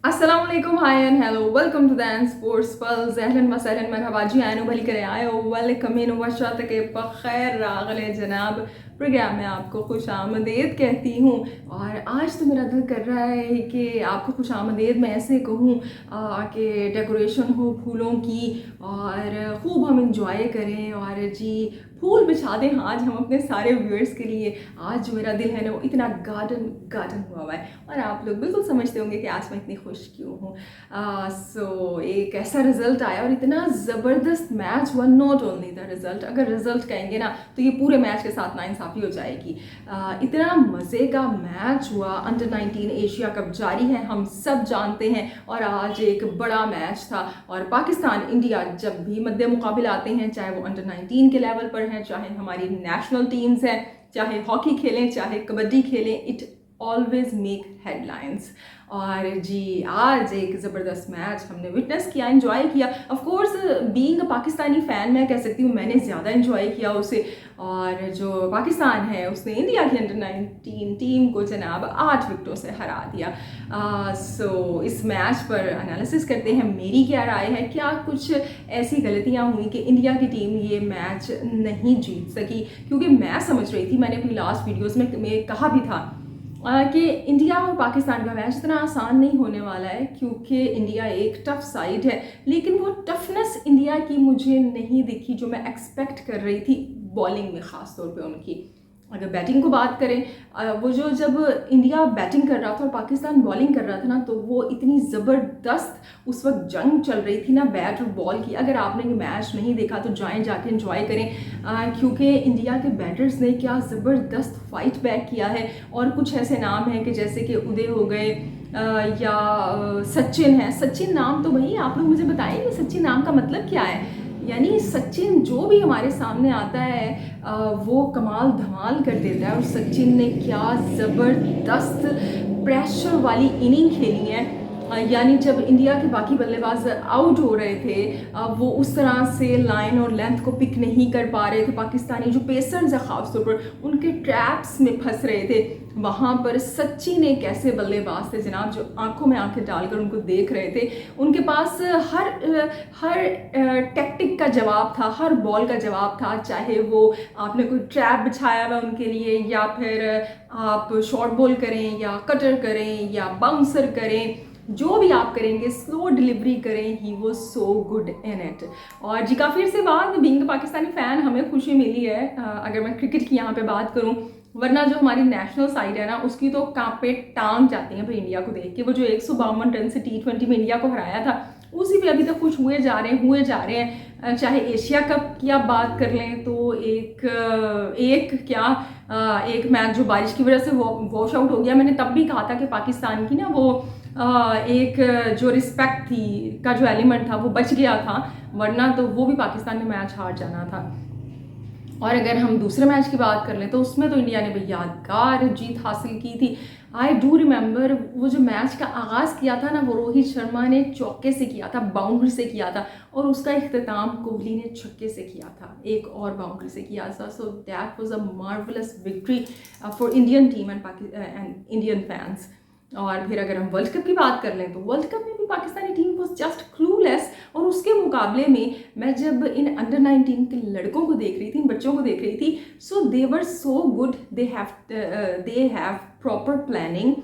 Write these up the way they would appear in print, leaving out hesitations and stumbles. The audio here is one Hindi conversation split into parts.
अस्सलाम वालेकुम, hi and hello, welcome to the sports pulse. अहलन वसहलन मरहबा जी, आनो भली करे आयो, वेलकम इन वशत के बखैर रागले जनाब। प्रोग्राम में आपको खुश आमदेद कहती हूँ। और आज तो मेरा दिल कर रहा है कि आपको खुश आमदेद मैं ऐसे कहूँ कि डेकोरेशन हो फूलों की और ख़ूब हम इंजॉय करें। और जी फूल बिछा दें आज हम अपने सारे व्यूअर्स के लिए। आज जो मेरा दिल है ना वो इतना गार्डन गार्डन हुआ है। और आप लोग बिल्कुल समझते होंगे कि आज मैं इतनी खुश क्यों हूँ। सो एक ऐसा रिजल्ट आया और इतना ज़बरदस्त मैच हुआ। नॉट ओनली द रिजल्ट, अगर रिजल्ट कहेंगे ना तो ये पूरे मैच के साथ नाइंसाफ़ी हो जाएगी। इतना मज़े का मैच हुआ। अंडर 19 एशिया कप जारी है, हम सब जानते हैं। और आज एक बड़ा मैच था और पाकिस्तान इंडिया जब भी मद्दे मुकाबिल आते हैं, चाहे वो अंडर 19 के लेवल पर हैं, चाहे हमारी नेशनल टीम्स हैं, चाहे हॉकी खेलें, चाहे कबड्डी खेलें, इट ऑलवेज मेक हेडलाइंस। और जी आज एक ज़बरदस्त मैच हमने विटनेस किया, एंजॉय किया। Of course being a Pakistani fan मैं कह सकती हूँ मैंने ज़्यादा एंजॉय किया उसे। और जो पाकिस्तान है उसने इंडिया की अंडर 19 टीम को जनाब 8 विकेटों से हरा दिया। सो इस मैच पर एनालिसिस करते हैं, मेरी क्या राय है, क्या कुछ ऐसी गलतियाँ हुई कि इंडिया की टीम ये मैच नहीं जीत सकी। क्योंकि मैं समझ रही थी, मैंने अपनी लास्ट वीडियोज़ में कहा भी था कि इंडिया और पाकिस्तान का मैच इतना आसान नहीं होने वाला है, क्योंकि इंडिया एक टफ साइड है। लेकिन वो टफनेस इंडिया की मुझे नहीं दिखी जो मैं एक्सपेक्ट कर रही थी बॉलिंग में, ख़ास तौर पे उनकी। अगर बैटिंग को बात करें, वो जो जब इंडिया बैटिंग कर रहा था और पाकिस्तान बॉलिंग कर रहा था ना, तो वो इतनी ज़बरदस्त उस वक्त जंग चल रही थी ना बैट और बॉल की। अगर आपने ये मैच नहीं देखा तो जाएं जाके एंजॉय करें, क्योंकि इंडिया के बैटर्स ने क्या ज़बरदस्त फाइट बैक किया है। और कुछ ऐसे नाम हैं कि जैसे कि उदय हो गए या सचिन है। सचिन नाम तो भाई आप लोग मुझे बताएंगे सचिन नाम का मतलब क्या है। यानी सचिन जो भी हमारे सामने आता है वो कमाल धमाल कर देता है। और सचिन ने क्या ज़बरदस्त प्रेशर वाली इनिंग खेली है। यानी जब इंडिया के बाकी बल्लेबाज आउट हो रहे थे, वो उस तरह से लाइन और लेंथ को पिक नहीं कर पा रहे थे। पाकिस्तानी जो पेसर्स हैं ख़ासतौर पर उनके ट्रैप्स में फंस रहे थे। वहाँ पर सचिन एक ऐसे बल्लेबाज थे जनाब जो आंखों में आंखें डालकर उनको देख रहे थे। उनके पास हर टेक्टिक का जवाब था, हर बॉल का जवाब था। चाहे वो आपने कोई ट्रैप बिछाया हुआ उनके लिए, या फिर आप शॉर्ट बॉल करें या कटर करें या बाउंसर करें, जो भी आप करेंगे स्लो डिलीवरी करें, ही वो सो गुड इन इट। और जी काफ़ी से बाद बीइंग पाकिस्तानी फ़ैन हमें खुशी मिली है। अगर मैं क्रिकेट की यहाँ पे बात करूँ, वरना जो हमारी नेशनल साइड है ना उसकी तो कांपे टांग जाती हैं भाई इंडिया को देख के। वो जो 152 रन से T20 में इंडिया को हराया था, उसी पे अभी तक कुछ हुए जा रहे हैं। चाहे एशिया कप की आप बात कर लें तो एक मैच जो बारिश की वजह से वॉश आउट हो गया। मैंने तब भी कहा था कि पाकिस्तान की ना वो एक जो रिस्पेक्ट थी का जो एलिमेंट था वो बच गया था, वरना तो वो भी पाकिस्तान ने मैच हार जाना था। और अगर हम दूसरे मैच की बात कर लें तो उसमें तो इंडिया ने भाई यादगार जीत हासिल की थी। आई डू रिमेंबर वो जो मैच का आगाज़ किया था ना वो रोहित शर्मा ने चौके से किया था, बाउंड्री से किया था। और उसका इख्तिताम कोहली ने छक्के से किया था, एक और बाउंड्री से किया था। So that was a marvellous victory for Indian team and Indian fans. और फिर अगर हम वर्ल्ड कप की बात कर लें तो वर्ल्ड कप में भी Pakistani team was just clueless. और उसके मुकाबले में मैं जब इन अंडर 19 के लड़कों को देख रही थी, इन बच्चों को देख रही थी, so they were so good. They have proper planning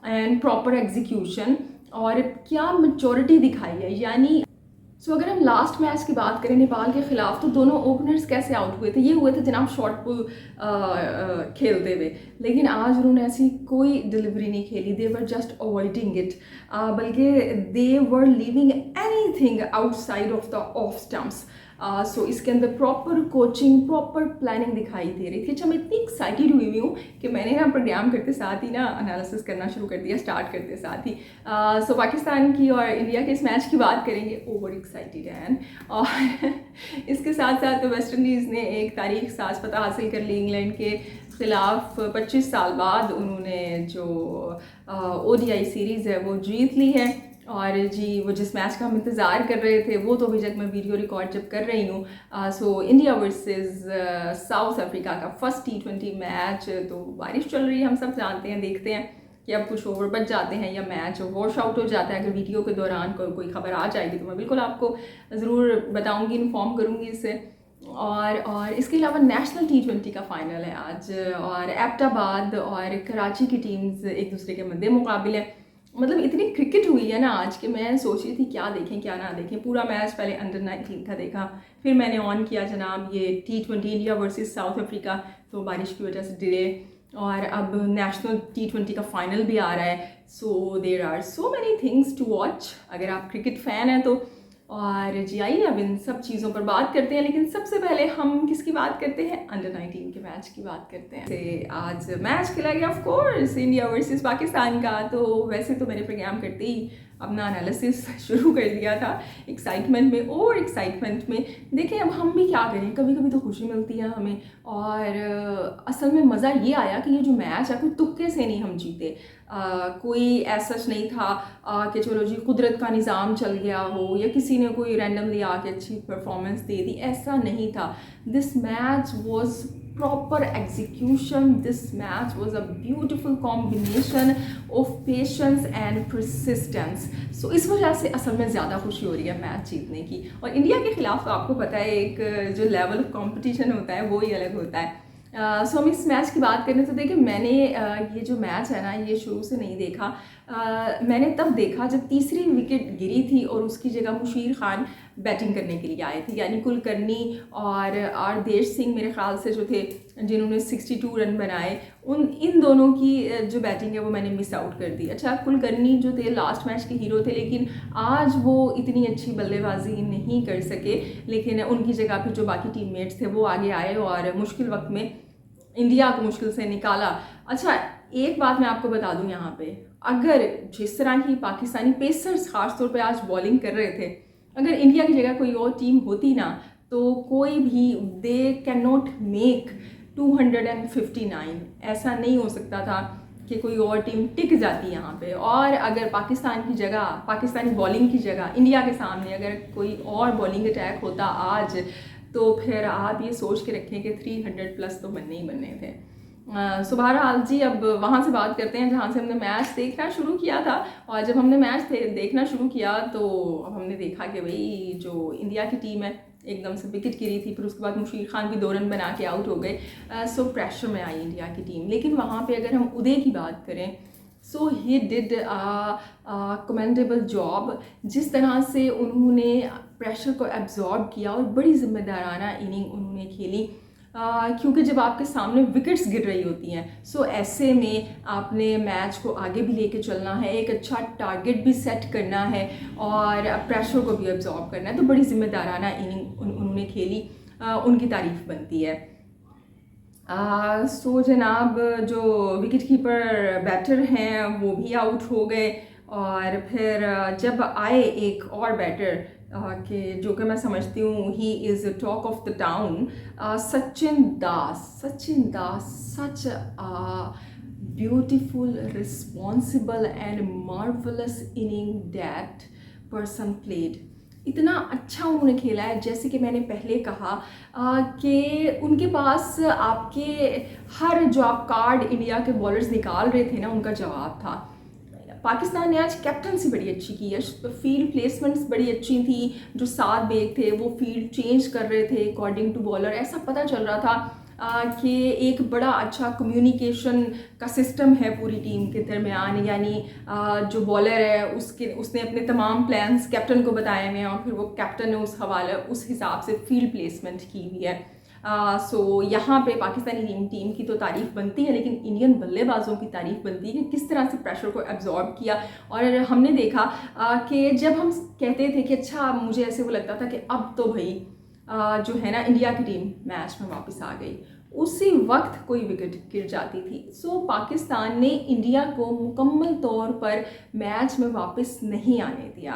and proper execution. और क्या मैच्योरिटी दिखाई है। यानी अगर हम लास्ट मैच की बात करें नेपाल के खिलाफ, तो दोनों ओपनर्स कैसे आउट हुए थे, ये हुए थे जनाब शॉर्ट पुल खेलते हुए। लेकिन आज उन्होंने ऐसी कोई डिलीवरी नहीं खेली। They were just avoiding it, बल्कि they were leaving anything outside off the off stumps. So इसके अंदर प्रॉपर कोचिंग, प्रॉपर प्लानिंग दिखाई दे रही थी। अच्छा, मैं इतनी एक्साइटेड हुई हूँ कि मैंने ना प्रोग्राम करते साथ ही ना एनालिसिस करना शुरू कर दिया, स्टार्ट करते साथ ही। सो पाकिस्तान की और इंडिया के इस मैच की बात करेंगे। ओवर एक्साइटेड एंड और इसके साथ साथ वेस्ट इंडीज़ ने एक तारीख साज पता हासिल कर ली इंग्लैंड के ख़िलाफ़। 25 साल बाद उन्होंने जो ODI सीरीज़ है वो जीत ली है। और जी वो जिस मैच का हम इंतज़ार कर रहे थे वो तो अभी तक मैं वीडियो रिकॉर्ड जब कर रही हूँ, so India versus south Africa का फर्स्ट T20 मैच, तो बारिश चल रही है हम सब जानते हैं, देखते हैं कि अब कुछ ओवर बच जाते हैं या मैच वॉश आउट हो जाता है। अगर वीडियो के दौरान कोई खबर आ जाएगी तो मैं बिल्कुल आपको ज़रूर बताऊंगी, इन्फॉर्म करूंगी इससे। और इसके अलावा नेशनल T20 का फाइनल है आज, और एबटाबाद और कराची की टीम्स एक दूसरे के मद्दे मुकाबिल है। मतलब इतनी क्रिकेट हुई है ना आज कि मैं सोच रही थी क्या देखें क्या ना देखें। पूरा मैच पहले अंडर-19 का देखा, फिर मैंने ऑन किया जनाब ये T20 India versus south Africa, तो बारिश की वजह से डिले, और अब नेशनल T20 का फाइनल भी आ रहा है। So there are so many things to watch अगर आप क्रिकेट फ़ैन हैं तो। और जी आइए अब इन सब चीज़ों पर बात करते हैं, लेकिन सबसे पहले हम किसकी बात करते हैं, अंडर-19 के मैच की बात करते हैं। से आज मैच खेला गया of course India versus Pakistan का। तो वैसे तो मैंने प्रोग्राम करते ही अपना एनालिसिस शुरू कर दिया था, एक्साइटमेंट में, ओवर एक्साइटमेंट में। देखें अब हम भी क्या करें, कभी कभी तो खुशी मिलती है हमें, और असल में मज़ा ये आया कि ये जो मैच है कोई तुक्के से नहीं हम जीते। कोई ऐसा नहीं था कि चलो जी कुदरत का निज़ाम चल गया हो या किसी ने कोई रैंडमली आके अच्छी परफॉर्मेंस दे दी, ऐसा नहीं था। This match was proper execution. This match was a beautiful combination of patience and persistence. So इस वजह से असल में ज़्यादा खुशी हो रही है मैच जीतने की। और इंडिया के ख़िलाफ़ तो आपको पता है एक जो लेवल ऑफ कंपटीशन होता है वो ही अलग होता है। सो हम इस मैच की बात करें तो देखिए मैंने ये जो मैच है ना ये शुरू से नहीं देखा। मैंने तब देखा जब तीसरी विकेट गिरी थी और उसकी जगह मुशीर खान बैटिंग करने के लिए आए थे, यानी कुलकर्णी और आरदेश सिंह मेरे ख्याल से जो थे जिन्होंने 62 रन बनाए, इन दोनों की जो बैटिंग है वो मैंने मिस आउट कर दी। अच्छा कुलकर्णी जो थे लास्ट मैच के हीरो थे, लेकिन आज वो इतनी अच्छी बल्लेबाजी नहीं कर सके, लेकिन उनकी जगह पे जो बाकी टीममेट्स थे वो आगे आए और मुश्किल वक्त में इंडिया को मुश्किल से निकाला। अच्छा एक बात मैं आपको बता दूं यहाँ पे, अगर जिस तरह की पाकिस्तानी पेसर्स ख़ास तौर पे आज बॉलिंग कर रहे थे, अगर इंडिया की जगह कोई और टीम होती ना तो कोई भी दे कैन नॉट मेक 259, ऐसा नहीं हो सकता था कि कोई और टीम टिक जाती यहाँ पे। और अगर पाकिस्तान की जगह, पाकिस्तानी बॉलिंग की जगह इंडिया के सामने अगर कोई और बॉलिंग अटैक होता आज, तो फिर आप ये सोच के रखें कि 300 प्लस तो बनने ही बनने थे। सो बहरहाल जी अब वहाँ से बात करते हैं जहाँ से हमने मैच देखना शुरू किया था। और जब हमने मैच देखना शुरू किया तो अब हमने देखा कि भाई जो इंडिया की टीम है एकदम से विकेट गिरी थी, फिर उसके बाद मुशीर खान भी 2 रन बना के आउट हो गए। सो प्रेशर में आई इंडिया की टीम। लेकिन वहाँ पे अगर हम उदय की बात करें, so he did commendable job. जिस तरह से उन्होंने प्रेशर को एब्जॉर्ब किया और बड़ी जिम्मेदाराना इनिंग उन्होंने खेली, क्योंकि जब आपके सामने विकेट्स गिर रही होती हैं, सो ऐसे में आपने मैच को आगे भी लेके चलना है, एक अच्छा टारगेट भी सेट करना है और प्रेशर को भी एब्जॉर्ब करना है। तो बड़ी जिम्मेदाराना इनिंग उन्होंने खेली, उनकी तारीफ बनती है। सो जनाब जो विकेट कीपर बैटर हैं वो भी आउट हो गए, और फिर जब आए एक और बैटर कि जो कि मैं समझती हूँ he is talk of the town, Sachin Das, such beautiful, responsible and marvellous inning that person played. इतना अच्छा उन्होंने खेला है, जैसे कि मैंने पहले कहा कि उनके पास आपके हर जो आप कार्ड इंडिया के बॉलर्स निकाल रहे थे ना उनका जवाब था। पाकिस्तान ने आज कैप्टनसी बड़ी अच्छी की है, फील्ड प्लेसमेंट्स बड़ी अच्छी थी, जो 7 बैग थे वो फील्ड चेंज कर रहे थे अकॉर्डिंग टू बॉलर। ऐसा पता चल रहा था कि एक बड़ा अच्छा कम्युनिकेशन का सिस्टम है पूरी टीम के दरमियान, यानी जो बॉलर है उसने अपने तमाम प्लान्स कैप्टन को बताए हुए हैं और फिर वो कैप्टन ने उस हिसाब से फील्ड प्लेसमेंट की हुई है। सो यहाँ पे पाकिस्तानी टीम की तो तारीफ़ बनती है, लेकिन इंडियन बल्लेबाजों की तारीफ़ बनती है कि किस तरह से प्रेशर को एब्जॉर्ब किया। और हमने देखा कि जब हम कहते थे कि अच्छा, मुझे ऐसे वो लगता था कि अब तो भाई जो है ना इंडिया की टीम मैच में वापस आ गई, उसी वक्त कोई विकेट गिर जाती थी। सो पाकिस्तान ने इंडिया को मुकम्मल तौर पर मैच में वापस नहीं आने दिया।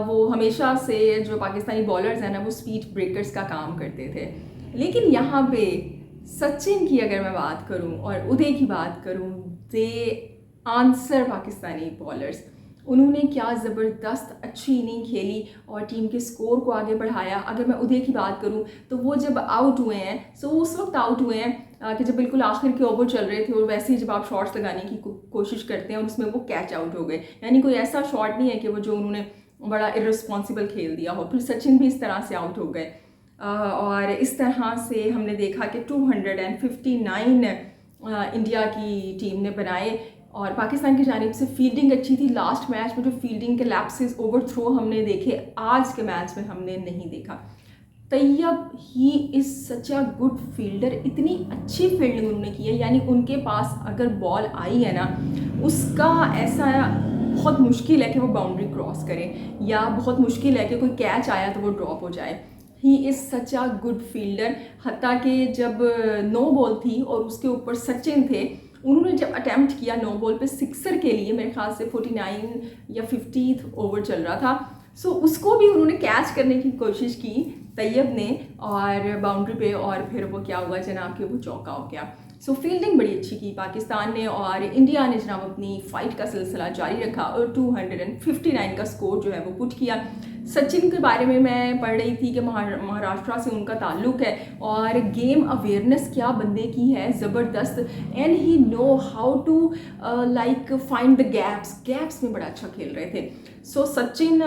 वो हमेशा से जो पाकिस्तानी बॉलर्स हैं ना वो स्पीड ब्रेकर्स का काम करते थे। लेकिन यहाँ पे सचिन की अगर मैं बात करूँ और उदय की बात करूँ, दे आंसर पाकिस्तानी बॉलर्स। उन्होंने क्या ज़बरदस्त अच्छी इनिंग खेली और टीम के स्कोर को आगे बढ़ाया। अगर मैं उदय की बात करूं तो वो जब आउट हुए हैं, सो उस वक्त आउट हुए हैं कि जब बिल्कुल आखिर के ओवर चल रहे थे और वैसे ही जब आप शॉट्स लगाने की कोशिश करते हैं और उसमें वो कैच आउट हो गए, यानी कोई ऐसा शॉट नहीं है कि वो जो उन्होंने बड़ा इररिस्पॉन्सिबल खेल दिया हो। फिर सचिन भी इस तरह से आउट हो गए और इस तरह से हमने देखा कि 259 इंडिया की टीम ने बनाए और पाकिस्तान की जानिब से फील्डिंग अच्छी थी। लास्ट मैच में जो फील्डिंग के लैप्सेस, ओवर थ्रो हमने देखे, आज के मैच में हमने नहीं देखा। Tayyab he is such a good fielder, इतनी अच्छी फील्डिंग उन्होंने की है, यानी उनके पास अगर बॉल आई है ना, उसका ऐसा बहुत मुश्किल है कि वो बाउंड्री क्रॉस करें या बहुत मुश्किल है कि कोई कैच आया तो वो ड्रॉप हो जाए। ही is such a good fielder. हत्ता कि जब नो बॉल थी और उसके ऊपर सचिन थे, उन्होंने जब अटैम्प्ट किया नो बॉल पे सिक्सर के लिए, मेरे ख्याल से 49 या 50 ओवर चल रहा था, सो उसको भी उन्होंने कैच करने की कोशिश की तैयब ने और बाउंड्री पे, और फिर वो क्या हुआ जनाब कि वो चौका हो गया। सो फील्डिंग बड़ी अच्छी की पाकिस्तान ने और इंडिया ने जनाब अपनी फ़ाइट का सिलसिला जारी रखा और 259 का स्कोर जो है वो पुट किया। सचिन के बारे में मैं पढ़ रही थी कि महाराष्ट्र से उनका ताल्लुक़ है और गेम अवेयरनेस क्या बंदे की है ज़बरदस्त, and he know how to like find the gaps में बड़ा अच्छा खेल रहे थे। सो सचिन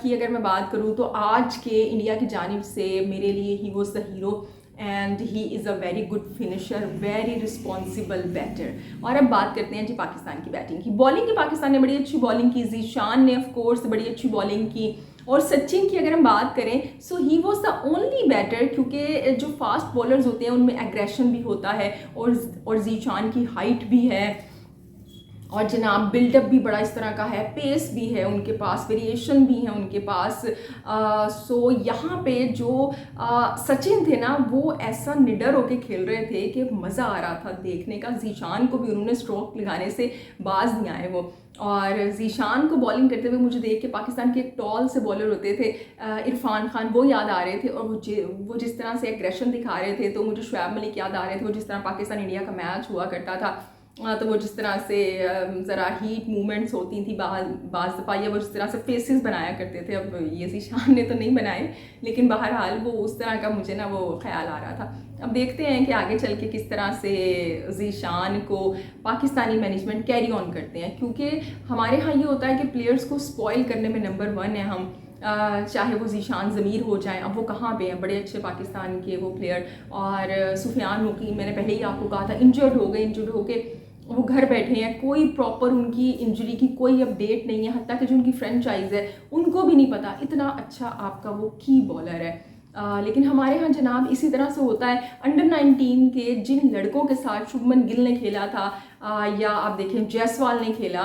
की अगर मैं बात करूँ तो आज के इंडिया की जानिब से मेरे लिए he was the hero and he is a very good finisher, very responsible batter. और अब बात करते हैं जी पाकिस्तान की बैटिंग की। बॉलिंग की पाकिस्तान ने बड़ी अच्छी बॉलिंग की, ज़ीशान ने ऑफ कोर्स बड़ी अच्छी बॉलिंग की, और सचिन की अगर हम बात करें so he was the only batter, क्योंकि जो फास्ट बॉलर्स होते हैं उनमें एग्रेशन भी होता है और ज़ीशान की हाइट भी है और जनाब बिल्डअप भी बड़ा इस तरह का है, पेस भी है उनके पास, वेरिएशन भी है उनके पास। सो यहाँ पे जो सचिन थे ना, वो ऐसा निडर होके खेल रहे थे कि मज़ा आ रहा था देखने का। ज़ीशान को भी उन्होंने स्ट्रोक लगाने से बाज नहीं आए वो, और ज़ीशान को बॉलिंग करते हुए मुझे देख के पाकिस्तान के एक टॉल से बॉलर होते थे इरफान खान, वो याद आ रहे थे, और वो जिस तरह से एग्रेशन दिखा रहे थे, तो मुझे शुएब मलिक याद आ रहे थे, वो जिस तरह पाकिस्तान इंडिया का मैच हुआ करता था तो वो जिस तरह से ज़रा हीट मूवमेंट्स होती थी बाज़ दफ़ा, या वो जिस तरह से फेसेस बनाया करते थे। अब ये ज़ीशान ने तो नहीं बनाए, लेकिन बहरहाल वो उस तरह का मुझे ना वो ख्याल आ रहा था। अब देखते हैं कि आगे चल के किस तरह से ज़ीशान को पाकिस्तानी मैनेजमेंट कैरी ऑन करते हैं, क्योंकि हमारे यहाँ ये होता है कि प्लेयर्स को स्पॉइल करने में नंबर 1 है हम, चाहे वो ज़ीशान ज़मीर हो जाए। अब वो कहाँ पे हैं, बड़े अच्छे पाकिस्तान के वो प्लेयर, और सुफियान मुकीम मैंने पहले ही आपको कहा था इंजर्ड हो के वो घर बैठे हैं, कोई प्रॉपर उनकी इंजरी की कोई अपडेट नहीं है, हत्ता कि जो उनकी फ्रेंचाइज है उनको भी नहीं पता, इतना अच्छा आपका वो की बॉलर है। लेकिन हमारे यहाँ जनाब इसी तरह से होता है। अंडर 19 के जिन लड़कों के साथ शुभमन गिल ने खेला था या आप देखें जायसवाल ने खेला,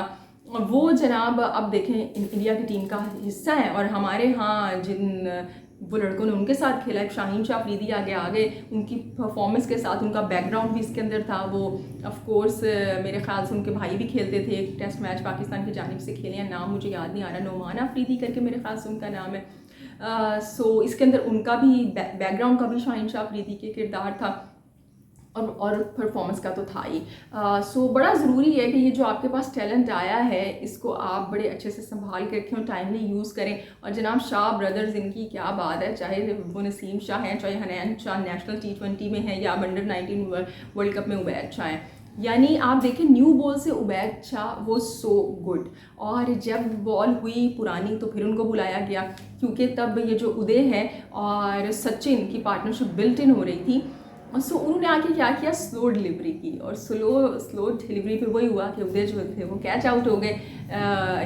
वो जनाब अब देखें इंडिया की टीम का हिस्सा है, और हमारे यहाँ जिन वो लड़कों ने उनके साथ खेला, एक शाहीन शाह अफरीदी आगे आ गए उनकी परफॉर्मेंस के साथ, उनका बैकग्राउंड भी इसके अंदर था। वो ऑफ कोर्स मेरे ख्याल से उनके भाई भी खेलते थे, एक टेस्ट मैच पाकिस्तान की जानिब से खेले हैं, नाम मुझे याद नहीं आ रहा, नोमान अफरीदी करके मेरे ख्याल से उनका नाम है। सो इसके अंदर उनका भी बैकग्राउंड का भी शाहीन शाह अफरीदी के किरदार था, और परफॉर्मेंस का तो था ही। सो बड़ा ज़रूरी है कि ये जो आपके पास टैलेंट आया है इसको आप बड़े अच्छे से संभाल के रखें और टाइमली यूज़ करें। और जनाब शाह ब्रदर्स, इनकी क्या बात है, चाहे वो नसीम शाह हैं, चाहे हनैन शाह नेशनल T20 में हैं, या अंडर 19 वर्ल्ड कप में उबैद शाह हैं, यानी आप देखें न्यू बॉल से उबैद शाह वो सो गुड। और जब बॉल हुई पुरानी तो फिर उनको बुलाया गया, क्योंकि तब ये जो उदय है और सचिन की पार्टनरशिप बिल्ट इन हो रही थी। सो उन्होंने आके क्या किया, स्लो डिलीवरी की, और स्लो डिलीवरी पे वही हुआ कि उदय जो थे वो कैच आउट हो गए,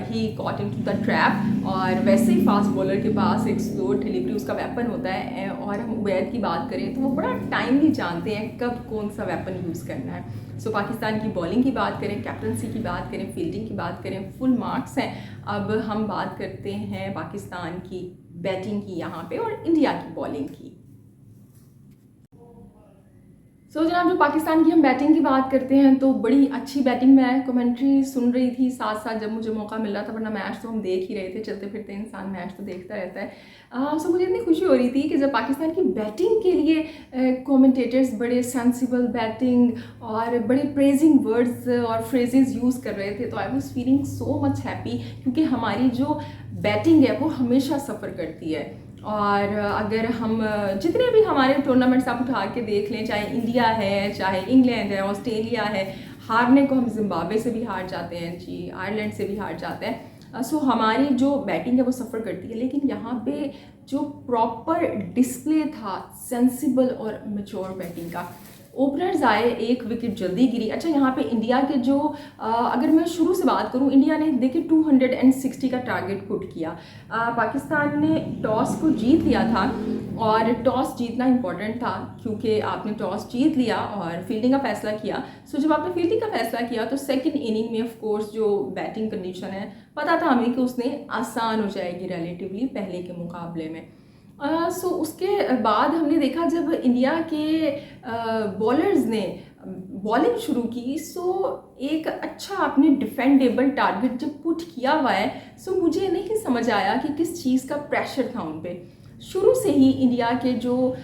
ही कॉट इनटू द ट्रैप। और वैसे ही फास्ट बॉलर के पास एक स्लो डिलीवरी उसका वेपन होता है, और हम उबैद की बात करें तो वो बड़ा टाइमली जानते हैं कब कौन सा वेपन यूज़ करना है। सो पाकिस्तान की बॉलिंग की बात करें, कैप्टनसी की बात करें, फील्डिंग की बात करें, फुल मार्क्स हैं। अब हम बात करते हैं पाकिस्तान की बैटिंग की यहाँ पे, और इंडिया की बॉलिंग की। सो जनाब जो पाकिस्तान की हम बैटिंग की बात करते हैं तो बड़ी अच्छी बैटिंग, मैं कमेंट्री सुन रही थी साथ साथ जब मुझे मौका मिल रहा था, वरना मैच तो हम देख ही रहे थे, चलते फिरते इंसान मैच तो देखता रहता है। सो मुझे इतनी खुशी हो रही थी कि जब पाकिस्तान की बैटिंग के लिए कमेंटेटर्स बड़े सेंसिबल बैटिंग और बड़े प्रेजिंग वर्ड्स और फ्रेजेस यूज़ कर रहे थे, तो I was feeling so much happy, क्योंकि हमारी जो बैटिंग है वो हमेशा सफ़र करती है। और अगर हम जितने भी हमारे टूर्नामेंट्स आप उठा के देख लें, चाहे इंडिया है, चाहे इंग्लैंड है, ऑस्ट्रेलिया है, हारने को हम जिम्बाब्वे से भी हार जाते हैं जी, आयरलैंड से भी हार जाते हैं। सो हमारी जो बैटिंग है वो सफ़र करती है, लेकिन यहाँ पे जो प्रॉपर डिस्प्ले था सेंसिबल और मैच्योर बैटिंग का, ओपनर्स आए, एक विकेट जल्दी गिरी। अच्छा, यहाँ पे इंडिया के जो अगर मैं शुरू से बात करूँ, इंडिया ने देखिए 260 का टारगेट पुट किया। पाकिस्तान ने टॉस को जीत लिया था, और टॉस जीतना इंपॉर्टेंट था क्योंकि आपने टॉस जीत लिया और फील्डिंग का फैसला किया। सो जब आपने फील्डिंग का फैसला किया तो सेकंड इनिंग में ऑफ कोर्स जो बैटिंग कंडीशन है, पता था हमें कि उसने आसान हो जाएगी रिलेटिवली पहले के मुकाबले में। सो उसके बाद हमने देखा जब इंडिया के बॉलर्स ने बॉलिंग शुरू की, सो एक अच्छा आपने डिफेंडेबल टारगेट जब पुट किया हुआ है, सो मुझे नहीं समझ आया कि किस चीज़ का प्रेशर था उन पे। शुरू से ही इंडिया के जो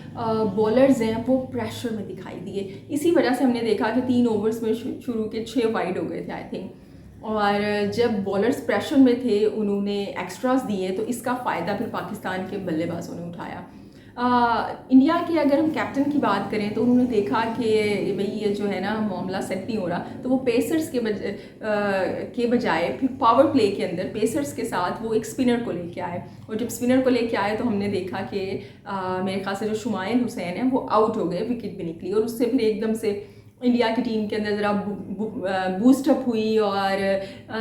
बॉलर्स हैं वो प्रेशर में दिखाई दिए। इसी वजह से हमने देखा कि 3 ओवर्स में शुरू के 6 वाइड हो गए थे आई थिंक, और जब बॉलर्स प्रेशर में थे उन्होंने एक्स्ट्रास दिए, तो इसका फ़ायदा फिर पाकिस्तान के बल्लेबाजों ने उठाया। इंडिया के अगर हम कैप्टन की बात करें तो उन्होंने देखा कि भाई ये जो है ना मामला सेट नहीं हो रहा, तो वो पेसर्स के बजाय फिर पावर प्ले के अंदर पेसर्स के साथ वो एक स्पिनर को लेके आए, और जब स्पिनर को लेके आए तो हमने देखा कि मेरे ख्याल से जो शुमाइल हुसैन है वो आउट हो गए, विकेट भी निकली, और उससे फिर एकदम से इंडिया की टीम के अंदर ज़रा बूस्टअप हुई और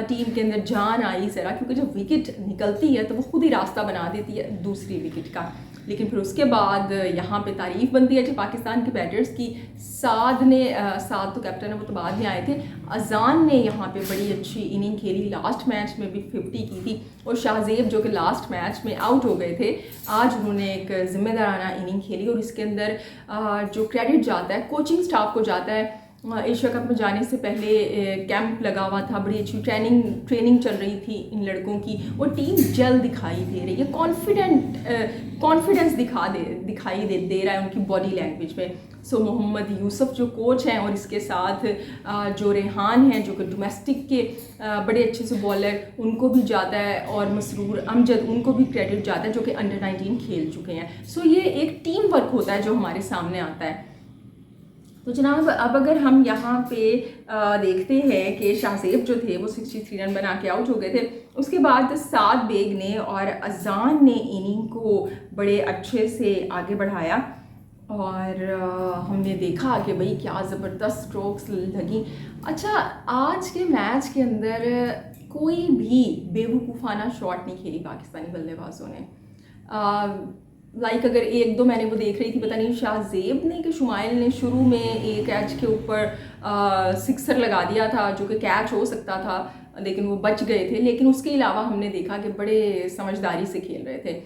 टीम के अंदर जान आई ज़रा, क्योंकि जब विकेट निकलती है तो वो खुद ही रास्ता बना देती है दूसरी विकेट का। लेकिन फिर उसके बाद यहाँ पे तारीफ़ बनती है जो पाकिस्तान के बैटर्स की। साद तो कैप्टन है, वो तो बाद में आए थे। अजान ने यहाँ पे बड़ी अच्छी इनिंग खेली, लास्ट मैच में भी 50 की थी, और शाहजेब जो कि लास्ट मैच में आउट हो गए थे, आज उन्होंने एक ज़िम्मेदाराना इनिंग खेली। और इसके अंदर जो क्रेडिट जाता है कोचिंग स्टाफ को जाता है। एशिया कप में जाने से पहले कैंप लगा हुआ था, बड़ी अच्छी ट्रेनिंग चल रही थी इन लड़कों की, और टीम जल्द दिखाई दे रही है, कॉन्फिडेंस दिखाई दे रहा है उनकी बॉडी लैंग्वेज में। सो मोहम्मद यूसुफ जो कोच हैं, और इसके साथ जो रेहान हैं जो कि डोमेस्टिक के बड़े अच्छे से बॉलर, उनको भी जाता है, और मसरूर अमजद उनको भी क्रेडिट जाता है जो कि अंडर 19 खेल चुके हैं। सो ये एक टीम वर्क होता है जो हमारे सामने आता है। तो जनाब अब अगर हम यहाँ पे देखते हैं कि शाहजेब जो थे वो 63 रन बना के आउट हो गए थे। उसके बाद साद बेग ने और अजान ने इनिंग को बड़े अच्छे से आगे बढ़ाया, और हमने देखा कि भाई क्या ज़बरदस्त स्ट्रोक्स लगी। अच्छा, आज के मैच के अंदर कोई भी बेवकूफ़ाना शॉट नहीं खेली पाकिस्तानी बल्लेबाजों ने। अगर एक दो मैंने वो देख रही थी, पता नहीं शाहजेब ने कि शुमाइल ने शुरू में एक कैच के ऊपर सिक्सर लगा दिया था जो कि कैच हो सकता था, लेकिन वो बच गए थे। लेकिन उसके अलावा हमने देखा कि बड़े समझदारी से खेल रहे थे।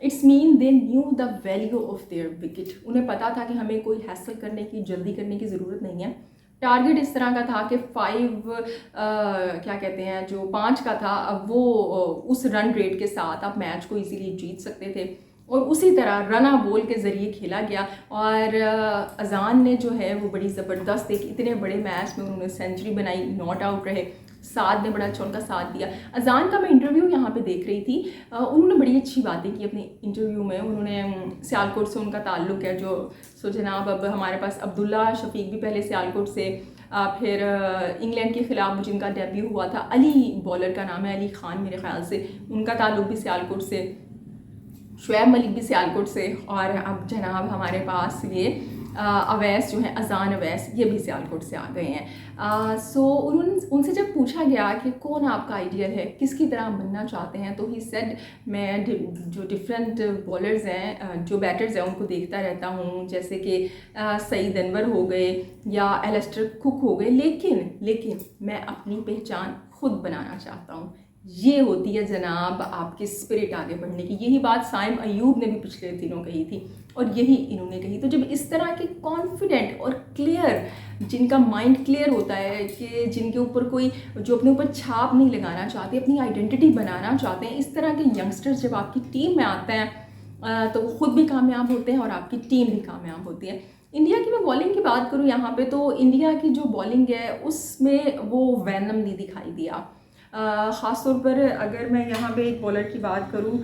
It's mean they knew the value of their wicket. उन्हें पता था कि हमें कोई हैसल करने की, जल्दी करने की ज़रूरत नहीं है। टारगेट इस तरह का था कि 5 का था, अब वो उस रन रेट के साथ आप मैच को इजीली जीत सकते थे, और उसी तरह रना बॉल के ज़रिए खेला गया। और अजान ने जो है वो बड़ी ज़बरदस्त, एक इतने बड़े मैच में उन्होंने सेंचुरी बनाई, नॉट आउट रहे। साद ने बड़ा अच्छा उनका साथ दिया। अजान का मैं इंटरव्यू यहाँ पे देख रही थी, उन्होंने बड़ी अच्छी बातें की अपने इंटरव्यू में। उन्होंने सियालकोट से उनका ताल्लुक़ है, जो जनाब अब हमारे पास अब्दुल्ला शफीक भी पहले सियालकोट से, फिर इंग्लैंड के ख़िलाफ़ जिनका डेब्यू हुआ था, अली बॉलर का नाम है, अली ख़ान मेरे ख़्याल से, उनका ताल्लुक़ भी सियालकोट से, शुएब मलिक भी सियालकोट से, और अब जनाब हमारे पास ये अवैस जो हैं, अजान अवैस, ये भी सियालकोट से आ गए हैं। सो उनसे जब पूछा गया कि कौन आपका आइडियल है, किसकी तरह बनना चाहते हैं, तो ही सेड मैं जो डिफरेंट बॉलर्स हैं, जो बैटर्स हैं, उनको देखता रहता हूँ, जैसे कि सईद अनवर हो गए या एलिस्टर कुक हो गए, लेकिन मैं अपनी पहचान खुद बनाना चाहता हूँ। ये होती है जनाब आपकी स्पिरिट आगे बढ़ने की। यही बात साइम अयूब ने भी पिछले दिनों कही थी, और यही इन्होंने कही। तो जब इस तरह के कॉन्फिडेंट और क्लियर, जिनका माइंड क्लियर होता है, कि जिनके ऊपर कोई, जो अपने ऊपर छाप नहीं लगाना चाहते, अपनी आइडेंटिटी बनाना चाहते हैं, इस तरह के यंगस्टर्स जब आपकी टीम में आते हैं तो वो खुद भी कामयाब होते हैं और आपकी टीम भी कामयाब होती है। इंडिया की मैं बॉलिंग की बात करूँ यहाँ पे, तो इंडिया की जो बॉलिंग है उसमें वो वैनम नहीं दिखाई दिया। ख़ास तौर पर अगर मैं यहाँ पे एक बॉलर की बात करूँ,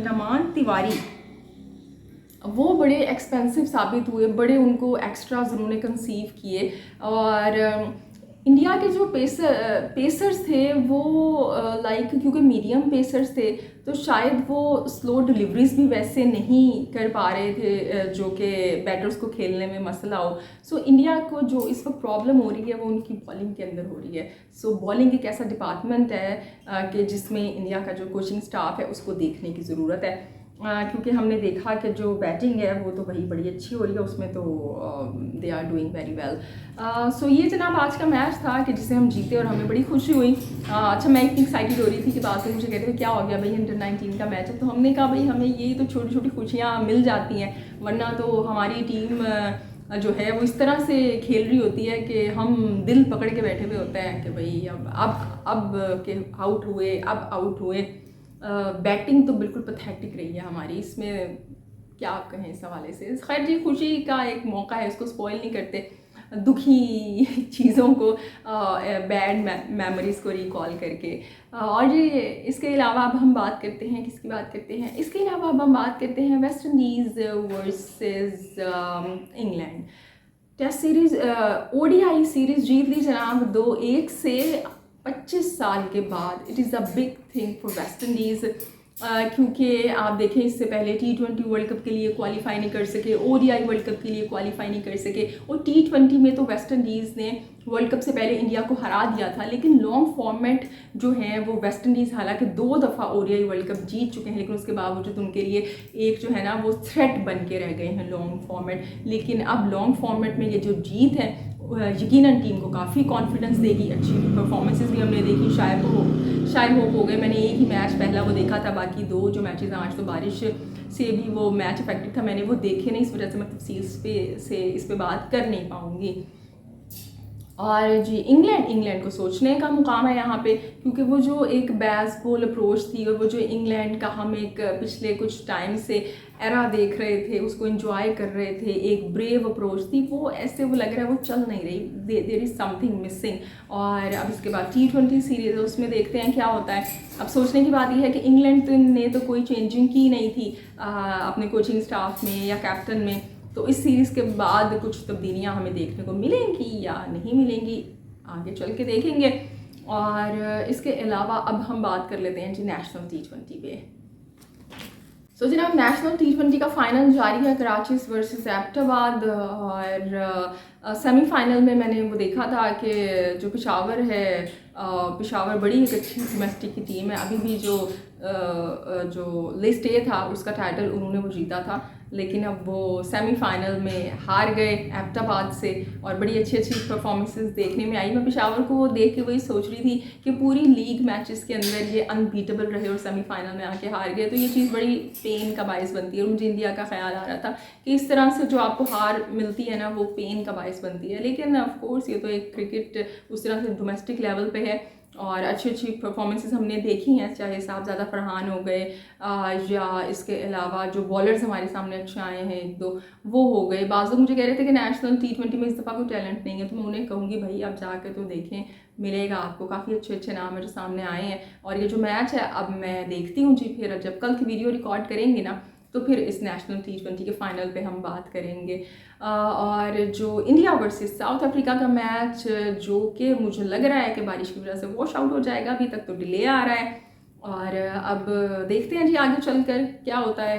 नमान तिवारी, वो बड़े एक्सपेंसिव साबित हुए, बड़े उनको एक्स्ट्राज उन्होंने कंसीव किए। और इंडिया के जो पेसर्स थे वो लाइक, क्योंकि मीडियम पेसर्स थे तो शायद वो स्लो डिलीवरीज भी वैसे नहीं कर पा रहे थे जो कि बैटर्स को खेलने में मसला हो। सो इंडिया को जो इस वक्त प्रॉब्लम हो रही है वो उनकी बॉलिंग के अंदर हो रही है। सो बॉलिंग एक ऐसा डिपार्टमेंट है कि जिसमें इंडिया का जो कोचिंग स्टाफ है उसको देखने की ज़रूरत है, क्योंकि हमने देखा कि जो बैटिंग है वो तो भाई बड़ी अच्छी हो रही है, उसमें तो they are doing very well. So ये जनाब आज का मैच था कि जिसे हम जीते और हमें बड़ी खुशी हुई। अच्छा, मैं इतनी एक्साइटेड हो रही थी कि बाद में मुझे कहते थे क्या हो गया भाई, अंडर-19 का मैच है। तो हमने कहा भाई हमें यही तो छोटी छोटी खुशियाँ मिल जाती हैं, वरना तो हमारी टीम जो है वो इस तरह से खेल रही होती है कि हम दिल पकड़ के बैठे हुए होते हैं कि भाई अब के आउट हुए। बैटिंग तो बिल्कुल पैथेटिक रही है हमारी, इसमें क्या आप कहें इस हवाले से। खैर जी, खुशी का एक मौका है, इसको स्पॉइल नहीं करते, दुखी चीज़ों को, बैड मेमोरीज़ को रिकॉल करके। और ये इसके अलावा अब हम बात करते हैं, किसकी बात करते हैं, इसके अलावा अब हम बात करते हैं West Indies versus England. Test series ODI series जीत ली जनाब 2-1 से 25 साल के बाद। It is a big thing for West Indies, क्योंकि आप देखें इससे पहले T20 वर्ल्ड कप के लिए क्वालिफाई नहीं कर सके, ODI वर्ल्ड कप के लिए क्वालिफाई नहीं कर सके, और T20 में तो वेस्ट इंडीज़ ने वर्ल्ड कप से पहले इंडिया को हरा दिया था। लेकिन लॉन्ग फॉर्मेट जो है वो वेस्ट इंडीज़ हालांकि 2 दफ़ा ODI वर्ल्ड कप जीत चुके हैं, लेकिन उसके बावजूद उनके लिए एक जो है ना वो थ्रेट बन के रह गए हैं लॉन्ग फॉर्मेट। लेकिन अब लॉन्ग फॉर्मेट में ये जो जीत है यकीनन टीम को काफ़ी कॉन्फिडेंस देगी। अच्छी परफॉर्मेंसेस भी हमने देखी, शायद होप हो गए। मैंने एक ही मैच पहला वो देखा था, बाकी 2 जो मैचेस आज तो बारिश से भी वो मैच इफेक्टेड था, मैंने वो देखे नहीं, इस वजह से मैं तफसील से इस पे बात कर नहीं पाऊँगी। और जी इंग्लैंड को सोचने का मुकाम है यहाँ पे, क्योंकि वो जो एक बेसबॉल अप्रोच थी और वो जो इंग्लैंड का हम एक पिछले कुछ टाइम से एरा देख रहे थे, उसको एंजॉय कर रहे थे, एक ब्रेव अप्रोच थी, वो ऐसे वो लग रहा है वो चल नहीं रही, देयर इज़ समथिंग मिसिंग। और अब इसके बाद T20 सीरीज़ है, उसमें देखते हैं क्या होता है। अब सोचने की बात यह है कि इंग्लैंड ने तो कोई चेंजिंग की नहीं थी अपने कोचिंग स्टाफ में या कैप्टन में, तो इस सीरीज़ के बाद कुछ तब्दीलियां हमें देखने को मिलेंगी या नहीं मिलेंगी, आगे चल के देखेंगे। और इसके अलावा अब हम बात कर लेते हैं जी नेशनल T20 पे। सो जनाब नेशनल T20 का फाइनल जारी है, कराची वर्सेस एबटाबाद। और सेमीफाइनल में मैंने वो देखा था कि जो पेशावर है, पेशावर बड़ी एक अच्छी डोमेस्टिक की टीम है। अभी भी जो लिस्ट ए था उसका टाइटल उन्होंने वो जीता था, लेकिन अब वो सेमीफाइनल में हार गए एबटाबाद से। और बड़ी अच्छी परफॉर्मेंसेस देखने में आई। मैं पेशावर को देख के वही सोच रही थी कि पूरी लीग मैचेस के अंदर ये अनबीटेबल रहे और सेमीफाइनल में आके हार गए, तो ये चीज़ बड़ी पेन का बायस बनती है। और मुझे इंडिया का ख्याल आ रहा था कि इस तरह से जो आपको हार मिलती है ना वो पेन का बायस बनती है। लेकिन ऑफकोर्स ये तो एक क्रिकेट उस तरह से डोमेस्टिक लेवल पे है और अच्छी परफॉर्मेंसेस हमने देखी हैं, चाहे साहबजादा फरहान हो गए या इसके अलावा जो बॉलर्स हमारे सामने अच्छे आए हैं 1-2 वो हो गए। बाज़ लोग मुझे कह रहे थे कि नेशनल T20 में इस दफ़ा कोई टैलेंट नहीं है, तो मैं उन्हें कहूँगी भाई आप जाकर तो देखें, मिलेगा आपको। काफ़ी अच्छे नाम है जो सामने आए हैं। और ये जो मैच है अब मैं देखती हूँ जी, फिर जब कल की वीडियो रिकॉर्ड करेंगे ना तो फिर इस नेशनल T20 के फाइनल पे हम बात करेंगे। और जो इंडिया वर्सेस साउथ अफ्रीका का मैच जो कि मुझे लग रहा है कि बारिश की वजह से वॉश आउट हो जाएगा, अभी तक तो डिले आ रहा है। और अब देखते हैं जी आगे चलकर क्या होता है।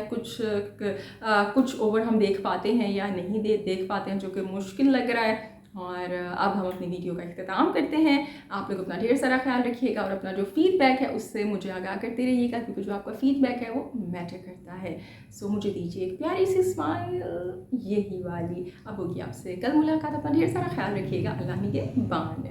कुछ ओवर हम देख पाते हैं या नहीं देख पाते हैं, जो कि मुश्किल लग रहा है। और अब हम अपनी वीडियो का इख्तिताम करते हैं। आप लोग अपना ढेर सारा ख्याल रखिएगा और अपना जो फीडबैक है उससे मुझे आगाह करते रहिएगा, क्योंकि जो आपका फीडबैक है वो मैटर करता है। सो मुझे दीजिए एक प्यारी सी स्माइल, यही वाली। अब होगी आपसे कल मुलाकात। अपना ढेर सारा ख्याल रखिएगा। अल्लाह के बान।